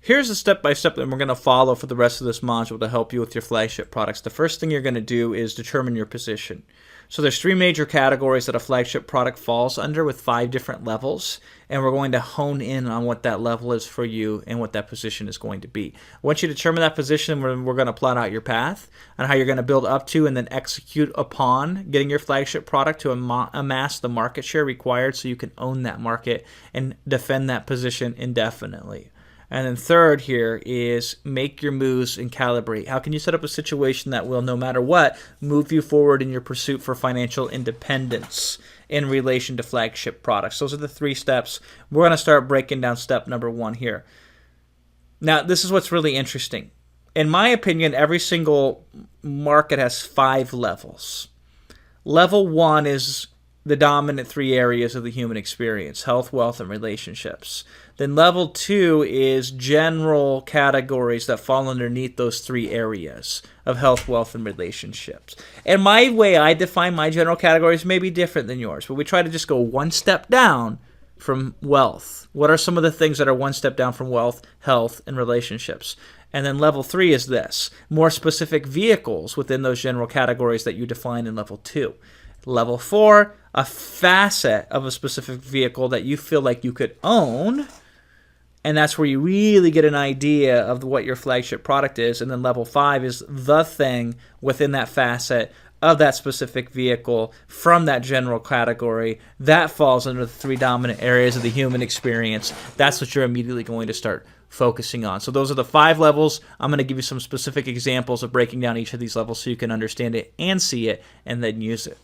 Here's the step-by-step that we're going to follow for the rest of this module to help you with your flagship products. The first thing you're going to do is determine your position. So there's 3 major categories that a flagship product falls under with 5 different levels, and we're going to hone in on what that level is for you and what that position is going to be. Once you determine that position, we're going to plot out your path on how you're going to build up to and then execute upon getting your flagship product to amass the market share required so you can own that market and defend that position indefinitely. And then third here is make your moves and calibrate. How can you set up a situation that will, no matter what, move you forward in your pursuit for financial independence in relation to flagship products? Those are the 3 steps. We're going to start breaking down step number 1 here. Now, this is what's really interesting. In my opinion, every single market has 5 levels. Level 1 is the dominant 3 areas of the human experience: health, wealth, and relationships. Then level 2 is general categories that fall underneath those 3 areas of health, wealth, and relationships. And my way I define my general categories may be different than yours, but we try to just go 1 step down from wealth. What are some of the things that are 1 step down from wealth, health, and relationships? And then level 3 is this: more specific vehicles within those general categories that you define in level 2. Level 4, a facet of a specific vehicle that you feel like you could own, and that's where you really get an idea of what your flagship product is. And then level 5 is the thing within that facet of that specific vehicle from that general category that falls under the 3 dominant areas of the human experience. That's what you're immediately going to start focusing on. So those are the 5 levels. I'm going to give you some specific examples of breaking down each of these levels so you can understand it and see it and then use it.